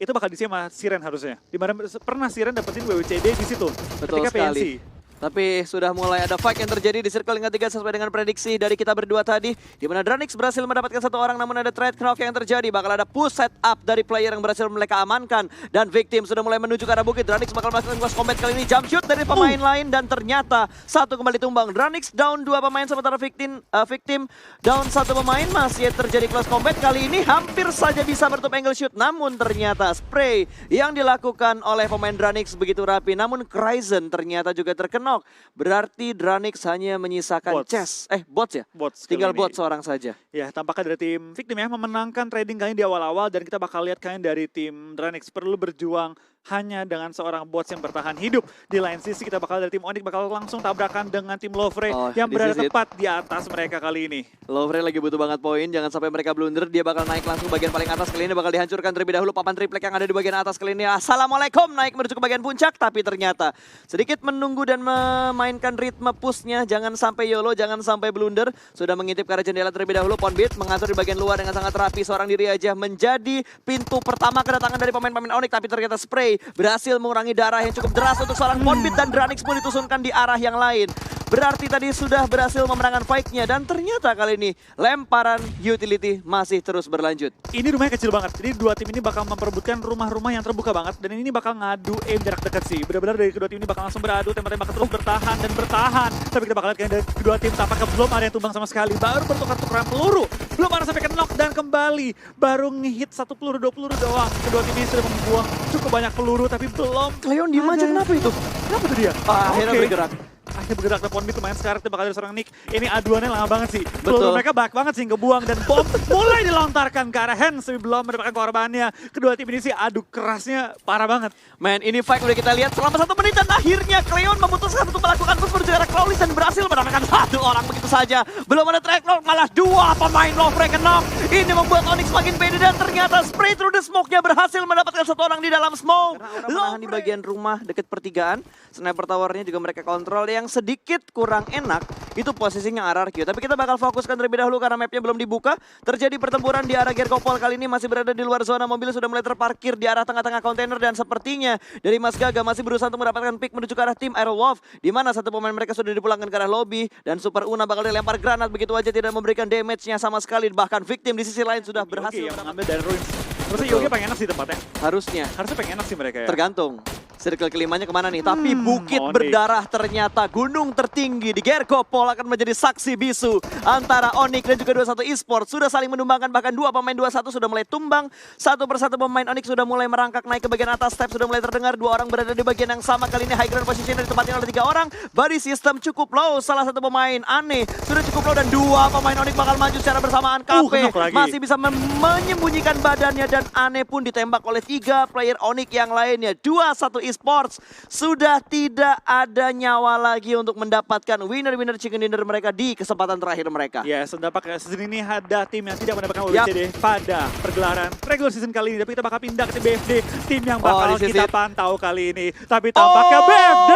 itu bakal diisi sama Siren harusnya. Dimana pernah Siren dapetin WWCD di situ. Betul ketika sekali. PNC. Tapi sudah mulai ada fight yang terjadi di circle yang ketiga sesuai dengan prediksi dari kita berdua tadi. Di mana Dranix berhasil mendapatkan satu orang namun ada trade knock yang terjadi. Bakal ada push setup dari player yang berhasil mereka amankan. Dan Victim sudah mulai menuju ke arah bukit. Dranix bakal melakukan close combat kali ini. Jump shoot dari pemain lain dan ternyata satu kembali tumbang. Dranix down 2 pemain sementara Victim down 1 pemain. Masih terjadi close combat kali ini hampir saja bisa bertutup angle shoot. Namun ternyata spray yang dilakukan oleh pemain Dranix begitu rapi. Namun Cryzen ternyata juga terkena. Berarti Dranix hanya menyisakan Bots. chess. Bots ya? Bots Tinggal kali ini. bot seorang saja. Ya, tampaknya dari tim Victim ya memenangkan trading kali ini di awal-awal dan kita bakal lihat kalian dari tim Dranix perlu berjuang hanya dengan seorang bots yang bertahan hidup. Di lain sisi kita bakal dari tim Onyx bakal langsung tabrakan dengan tim Lovre yang berada tepat di atas mereka kali ini. Lovre lagi butuh banget poin, jangan sampai mereka blunder. Dia bakal naik langsung bagian paling atas kali ini, bakal dihancurkan terlebih dahulu papan triplek yang ada di bagian atas kali ini. Assalamualaikum, naik menuju ke bagian puncak, tapi ternyata sedikit menunggu dan memainkan ritme pushnya. Jangan sampai YOLO, jangan sampai blunder. Sudah mengintip ke arah jendela terlebih dahulu. Ponbit mengatur di bagian luar dengan sangat rapi. Seorang diri aja menjadi pintu pertama kedatangan dari pemain-pemain Onyx, tapi ternyata spray berhasil mengurangi darah yang cukup deras untuk seorang Ponbit dan Dranix pun ditusunkan di arah yang lain. Berarti tadi sudah berhasil memenangkan fight-nya dan ternyata kali ini lemparan utility masih terus berlanjut. Ini rumahnya kecil banget, jadi dua tim ini bakal memperebutkan rumah-rumah yang terbuka banget dan ini bakal ngadu aim jarak dekat sih. Benar-benar dari kedua tim ini bakal langsung beradu, tembak-tembak terus bertahan dan bertahan. Tapi kita bakal lihat dari kedua tim tampaknya belum ada yang tumbang sama sekali. Baru bertukar-tukaran peluru, belum ada sampai ke knock dan kembali. Baru ngehit 1 peluru, 2 peluru doang. Kedua tim ini sudah membuang cukup banyak peluru tapi belum. Cleon diem aja, kenapa itu? Kenapa tuh dia? Akhirnya bergerak. Akhirnya bergerak dan Ponbit lumayan sekarang bakal dari seorang Nick. Ini aduannya lama banget sih. Betul. Peluru mereka banyak banget sih ngebuang dan bom mulai dilontarkan ke arah Hans tapi belum mendapatkan korbannya. Kedua tim ini sih adu kerasnya parah banget. Man, ini fight udah kita lihat selama 1 menit dan akhirnya Cleon memutuskan untuk melakukan push menuju arah Clawless dan berhasil mendapatkan 1 orang begitu saja. Belum ada track knock, malah 2 pemain Lovre knock. Ini membuat Onyx makin pede dan ternyata spray through the smoke-nya berhasil mendapatkan 1 orang di dalam smoke. Menahan di bagian rumah dekat pertigaan. Sniper towernya juga mereka kontrol. Yang sedikit kurang enak itu posisinya RRQ. Tapi kita bakal fokuskan terlebih dahulu karena mapnya belum dibuka. Terjadi pertempuran di arah Gergopol kali ini masih berada di luar zona. Mobil sudah mulai terparkir di arah tengah-tengah kontainer dan sepertinya dari Mas Gaga masih berusaha untuk mendapatkan pick menuju ke arah tim Aerowolf, di mana satu pemain mereka sudah dipulangkan ke arah lobby dan Super Una bakal dilempar granat begitu aja tidak memberikan damage-nya sama sekali. Bahkan Victim di sisi lain sudah berhasil yang mengambil dari Ruins. Terus Yogi pengen enak sih tempatnya. Harusnya pengen enak sih mereka ya. tergantung circle kelimanya kemana nih. Tapi bukit Onyx berdarah ternyata gunung tertinggi di Gergopol akan menjadi saksi bisu antara Onyx dan juga 21 Esports. Sudah saling menumbangkan, bahkan 2 pemain 21 sudah mulai tumbang. Satu persatu pemain Onyx sudah mulai merangkak naik ke bagian atas. Step sudah mulai terdengar, 2 orang berada di bagian yang sama. Kali ini high ground position ditempatkan oleh 3 orang. Body system cukup low, salah satu pemain aneh sudah cukup low dan 2 pemain Onyx bakal maju secara bersamaan. KP masih bisa menyembunyikan badannya dan aneh pun ditembak oleh 3 player Onyx yang lainnya. 21 Esports sudah tidak ada nyawa lagi untuk mendapatkan winner-winner chicken dinner mereka di kesempatan terakhir mereka. Ya, tampaknya season ini ada tim yang tidak mendapatkan WWCD pada pergelaran regular season kali ini. Tapi kita bakal pindah ke tim BFD, tim yang bakal kita pantau kali ini. Tapi tampaknya BFD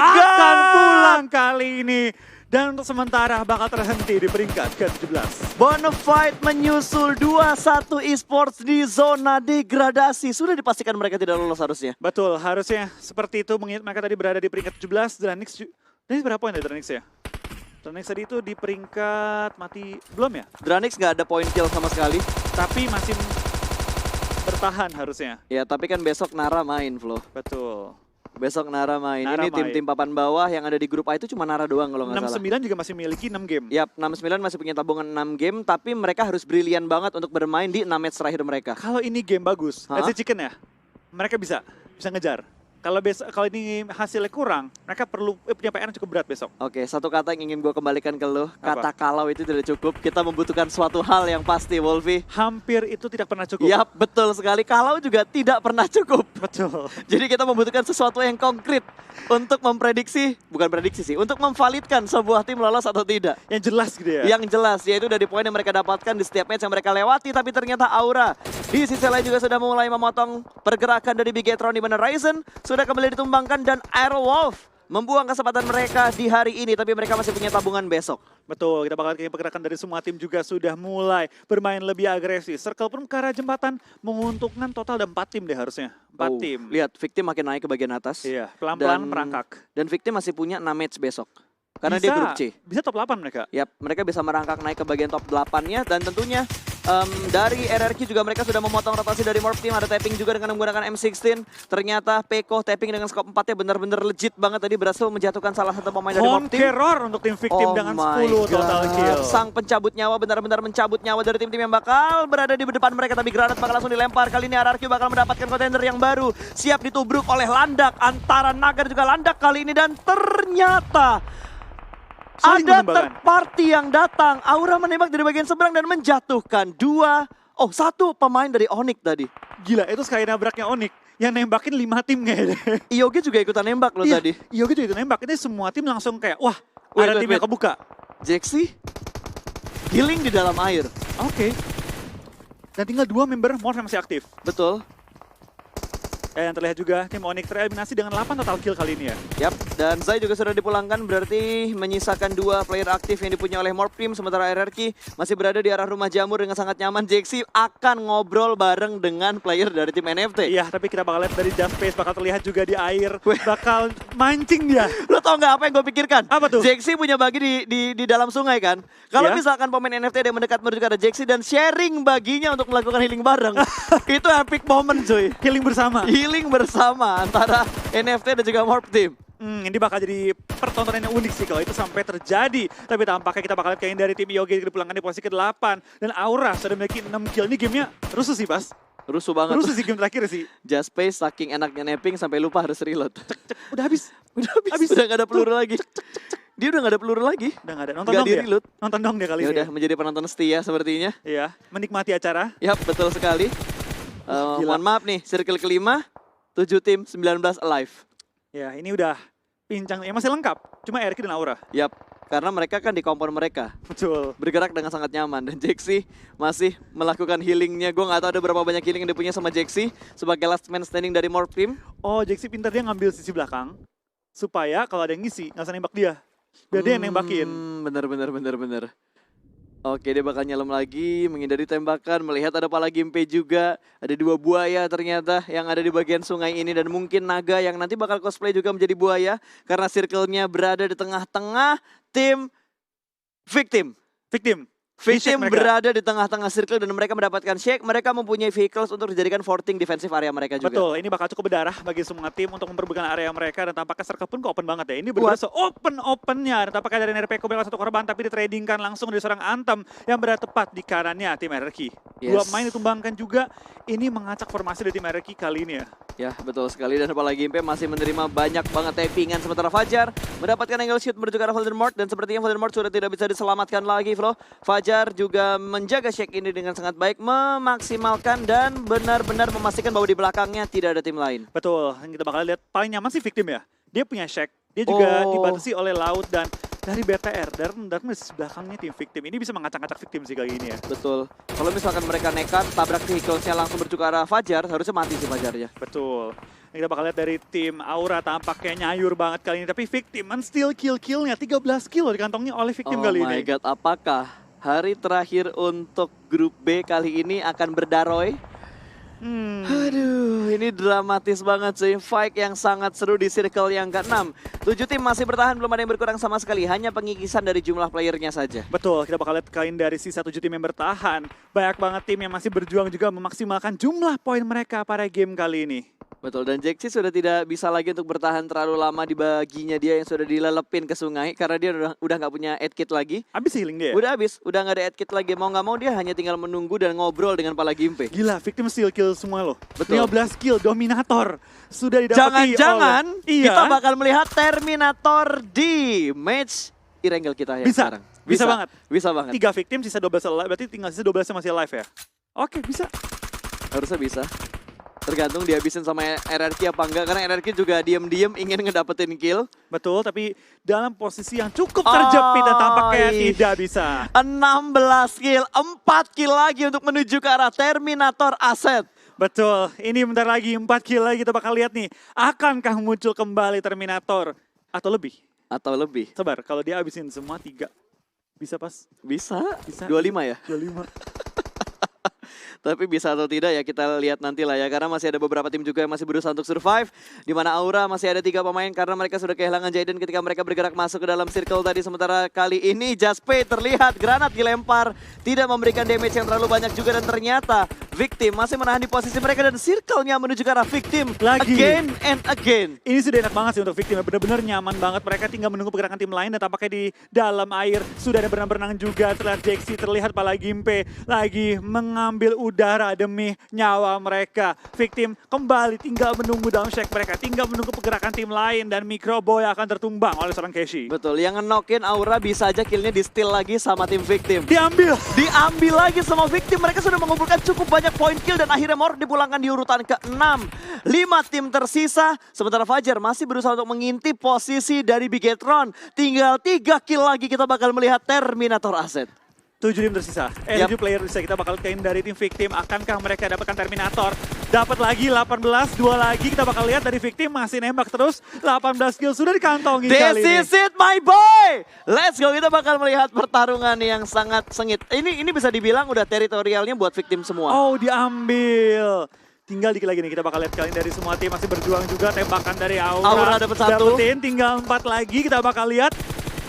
akan pulang kali ini. Dan untuk sementara bakal terhenti di peringkat ke-17. Bonafide menyusul 21 Esports di zona degradasi. Sudah dipastikan mereka tidak lolos harusnya. Betul, harusnya seperti itu mengingat mereka tadi berada di peringkat 17. Dranix berapa poin dari Dranix ya? Dranix tadi itu di peringkat mati belum ya? Dranix nggak ada point kill sama sekali. Tapi masih bertahan harusnya. Ya, tapi kan besok Nara main, Flo. Betul. Besok Nara main. Nara Ini tim-tim papan bawah yang ada di grup A itu cuma Nara doang kalau nggak salah. 69 juga masih memiliki 6 game. Yap, 69 masih punya tabungan 6 game, tapi mereka harus brilian banget untuk bermain di 6 match terakhir mereka. Kalau ini game bagus, let's say chicken ya, mereka bisa ngejar. Kalau ini hasilnya kurang, mereka perlu punya PR yang cukup berat besok. Oke, satu kata yang ingin gue kembalikan ke lo. Kata kalau itu tidak cukup. Kita membutuhkan suatu hal yang pasti, Wolfie. Hampir itu tidak pernah cukup. Yap, betul sekali. Kalau juga tidak pernah cukup. Betul. Jadi kita membutuhkan sesuatu yang konkret untuk memprediksi, bukan prediksi sih, untuk memvalidkan sebuah tim lolos atau tidak. Yang jelas gitu ya? Yang jelas, yaitu dari poin yang mereka dapatkan di setiap match yang mereka lewati. Tapi ternyata Aura di sisi lain juga sudah mulai memotong pergerakan dari Bigetron, di mana Ryzen sudah kembali ditumbangkan dan Aerowolf membuang kesempatan mereka di hari ini, tapi mereka masih punya tabungan besok. Betul, kita bakal lihat pergerakan dari semua tim juga sudah mulai bermain lebih agresif. Circle pun ke arah jembatan menguntungkan total ada 4 tim deh harusnya. 4 tim. Lihat, Victim makin naik ke bagian atas. Iya, pelan-pelan Dan- merangkak. Dan Victim masih punya 6 match besok. Karena dia grup C. Bisa top 8 mereka. Yap, mereka bisa merangkak naik ke bagian top 8-nya dan tentunya dari RRQ juga mereka sudah memotong rotasi dari Morph Team. Ada tapping juga dengan menggunakan M16. Ternyata Peko tapping dengan scope 4-nya benar-benar legit banget tadi, berhasil menjatuhkan salah satu pemain dari Morph Team. Conqueror untuk tim Victim dengan 10 total kill. Sang pencabut nyawa benar-benar mencabut nyawa dari tim-tim yang bakal berada di depan mereka, tapi granat bakal langsung dilempar. Kali ini RRQ bakal mendapatkan kontender yang baru. Siap ditubruk oleh Landak antara Naga dan juga Landak kali ini, dan ternyata Saling ada menembakkan. third party yang datang. Aura menembak dari bagian seberang dan menjatuhkan satu pemain dari Onyx tadi. Gila, itu sekali nabraknya Onyx. Yang nembakin 5 tim kayaknya. Iogi juga ikutan nembak loh tadi. Iya, gue juga itu nembak. Ini semua tim langsung kayak, wah, Wait, ada wait, tim yang wait. kebuka. Jaxi healing di dalam air. Oke. Dan tinggal 2 member Morph yang masih aktif. Betul. Yang terlihat juga tim Onyx tereliminasi dengan 8 total kill kali ini ya. Yap, dan Zai juga sudah dipulangkan, berarti menyisakan 2 player aktif yang dipunya oleh Morph Team. Sementara RRQ masih berada di arah rumah jamur dengan sangat nyaman. Jaxi akan ngobrol bareng dengan player dari tim NFT. Iya, tapi kita bakal lihat dari Just Space bakal terlihat juga di air. Weh. Bakal mancing dia. Lo tau nggak apa yang gue pikirkan? Apa tuh? Jaxi punya bagi di dalam sungai kan? Kalau Iya. misalkan pemain NFT ada yang mendekat menuju ke arah Jaxi dan sharing baginya untuk melakukan healing bareng. Itu epic moment cuy. Healing bersama. Healing bersama antara NFT dan juga Morph Team. Ini bakal jadi pertontonan yang unik sih kalau itu sampai terjadi. Tapi tampaknya kita bakal lihat kayaknya dari tim Iogi dipulangkan di posisi ke-8. Dan Aura sudah memiliki 6 kill. Ini gamenya rusuh sih, Pas. Rusuh banget. Rusuh sih game terakhir sih. Just Space saking enaknya napping sampai lupa harus reload. Udah habis. Udah habis. Udah gak ada peluru lagi. Dia udah gak ada peluru lagi. Udah gak ada. Nonton Gak dong di dia. reload. Nonton dong dia kali Ya ini. udah menjadi penonton setia sepertinya. Iya, menikmati acara. Yap, betul sekali. Gila. Mohon maaf nih, circle kelima, 7 tim, 19 alive. Ya, ini udah pincang. Ya masih lengkap. Cuma RQ dan Aura. Yap, karena mereka kan di kompon mereka. Betul. Bergerak dengan sangat nyaman. Dan Jaxi masih melakukan healingnya. Gue gak tahu ada berapa banyak healing yang dia punya sama Jaxi sebagai last man standing dari Morph Team. Oh, Jaxi pintar dia ngambil sisi belakang. Supaya kalau ada yang ngisi, nggak usah nembak dia. Biar dia yang nembakin. Bener. Oke, dia bakal nyelam lagi, menghindari tembakan, melihat ada pala Gimpe juga. Ada 2 buaya ternyata yang ada di bagian sungai ini. Dan mungkin naga yang nanti bakal cosplay juga menjadi buaya. Karena circle-nya berada di tengah-tengah tim Victim. Victim. Victim mereka. berada di tengah-tengah circle dan mereka mendapatkan shake. Mereka mempunyai vehicles untuk dijadikan forting defensive area mereka juga. Betul, ini bakal cukup berdarah bagi semua tim untuk memperebutkan area mereka dan tampaknya circle pun open banget ya. Ini benar-benar open-opennya dan tampaknya dari NRPK bakal 1 korban tapi ditradingkan langsung dari seorang Anthem yang berada tepat di kanannya tim RRQ. 2 main ditumbangkan juga, ini mengacak formasi dari tim RRQ kali ini ya. Ya, betul sekali. Dan apalagi Impe masih menerima banyak banget tappingan. Sementara Fajar mendapatkan angle shoot menuju ke arah Voldemort. Dan sepertinya Voldemort sudah tidak bisa diselamatkan lagi, Flo. Fajar juga menjaga shake ini dengan sangat baik. Memaksimalkan dan benar-benar memastikan bahwa di belakangnya tidak ada tim lain. Betul, yang kita bakal lihat paling nyaman sih Victim ya. Dia punya shack, dia juga dibatasi oleh laut dan dari BTR. Dan di belakangnya tim Victim. Ini bisa mengacak-acak Victim sih kali ini ya. Betul. Kalau misalkan mereka nekat, tabrak vehicles-nya langsung menuju ke arah Fajar, harusnya mati sih Fajarnya. Betul. Yang kita bakal lihat dari tim Aura tampaknya nyayur banget kali ini. Tapi Victim still kill-killnya 13 kill di kantongnya oleh Victim kali Oh my ini. god, apakah hari terakhir untuk grup B kali ini akan berdaroy? Aduh, ini dramatis banget sih. Fight yang sangat seru di circle yang ke-6. 7 tim masih bertahan, belum ada yang berkurang sama sekali. Hanya pengikisan dari jumlah playernya saja. Betul, kita bakal lihat kali ini dari sisa 7 tim yang bertahan. Banyak banget tim yang masih berjuang juga memaksimalkan jumlah poin mereka pada game kali ini. Betul, dan Jaxi sudah tidak bisa lagi untuk bertahan terlalu lama di baginya dia yang sudah dilelepin ke sungai. Karena dia udah nggak punya ad kit lagi. Habis healing dia. Udah habis, udah nggak ada ad kit lagi. Mau nggak mau dia hanya tinggal menunggu dan ngobrol dengan pala Gimpe. Gila, Victim still kill semua loh. Betul. 15 kill, Dominator. Sudah didapati Jangan-jangan oleh... kita bakal melihat Terminator di match Irengel kita yang Bisa. sekarang. Bisa banget. Bisa banget. 3 Victim, sisa 12 alive. Berarti tinggal sisa 12 yang masih alive ya? Oke, bisa. Harusnya bisa. Tergantung dihabisin sama RRQ apa enggak. Karena RRQ juga diem-diem ingin ngedapetin kill. Betul, tapi dalam posisi yang cukup terjepit dan tampaknya Oi. tidak bisa. 16 kill, 4 kill lagi untuk menuju ke arah Terminator Asset. Betul, ini bentar lagi 4 kill lagi kita bakal lihat nih. Akankah muncul kembali Terminator? Atau lebih. Atau lebih. Sabar, kalau dia habisin semua 3. Bisa pas? Bisa. Bisa. 25 ya? 25. Tapi bisa atau tidak ya kita lihat nanti lah ya. Karena masih ada beberapa tim juga yang masih berusaha untuk survive. Di mana Aura masih ada 3 pemain karena mereka sudah kehilangan Jaden ketika mereka bergerak masuk ke dalam circle tadi. Sementara kali ini Jaspe terlihat granat dilempar. Tidak memberikan damage yang terlalu banyak juga. Dan ternyata Victim masih menahan di posisi mereka. Dan circle-nya menuju ke arah Victim. Lagi. Again and again. Ini sudah enak banget sih untuk Victim. Benar-benar nyaman banget. Mereka tinggal menunggu pergerakan tim lain. Dan tampaknya di dalam air sudah ada berenang-berenang juga. Terlihat Jaxi, terlihat Palagimpe lagi mengambil udara demi nyawa mereka. Victim kembali tinggal menunggu downshake mereka. Tinggal menunggu pergerakan tim lain. Dan Microboy akan tertumbang oleh seorang Keshi. Betul, yang ngenokin Aura bisa aja killnya di steal lagi sama tim Victim. Diambil. Diambil lagi sama Victim. Mereka sudah mengumpulkan cukup banyak poin kill dan akhirnya Mor dipulangkan di urutan ke-6. 5 tim tersisa. Sementara Fajar masih berusaha untuk mengintip posisi dari Bigetron. Tinggal 3 kill lagi kita bakal melihat Terminator Asset. 7 tim tersisa. 7 player tersisa. Kita bakal kain dari tim Victim. Akankah mereka dapatkan Terminator? Dapat lagi 18, 2 lagi. Kita bakal lihat dari Victim masih nembak terus. 18 kill sudah dikantongi kali ini. This is it my boy. Let's go, kita bakal melihat pertarungan yang sangat sengit. Ini bisa dibilang udah teritorialnya buat Victim semua. Oh, diambil. Tinggal dikit lagi nih, kita bakal lihat kali ini dari semua tim masih berjuang juga. Tembakan dari Aura. Aura dapat 1. Dapetin, tinggal 4 lagi. Kita bakal lihat.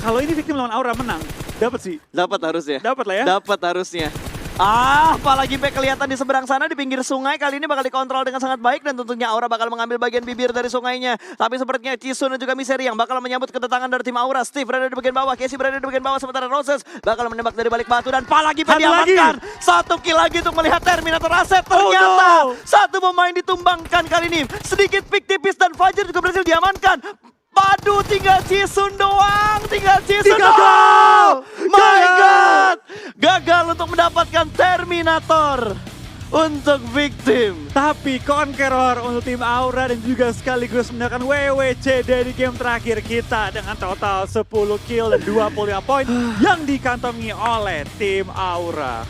Kalau ini Victim lawan Aura menang. Dapat sih. Dapat harusnya. Dapat lah ya. Dapat harusnya. Apalagi back kelihatan di seberang sana di pinggir sungai. Kali ini bakal dikontrol dengan sangat baik. Dan tentunya Aura bakal mengambil bagian bibir dari sungainya. Tapi sepertinya Chisun dan juga Misery yang bakal menyambut kedatangan dari tim Aura. Steve berada di bagian bawah, Casey berada di bagian bawah. Sementara Roses bakal menembak dari balik batu. Dan Palagi diamankan. 1 kill lagi untuk melihat Terminator Asset. Ternyata 1 pemain ditumbangkan kali ini. Sedikit pick tipis dan Fajar juga berhasil diamankan. Padu tinggal Chisun doang. Tinggal Chisun doang. My God. Gagal untuk mendapatkan Terminator untuk Victim. Tapi Conqueror untuk tim Aura dan juga sekaligus mendapatkan WWCD di game terakhir kita dengan total 10 kill dan 25 poin yang dikantongi oleh tim Aura.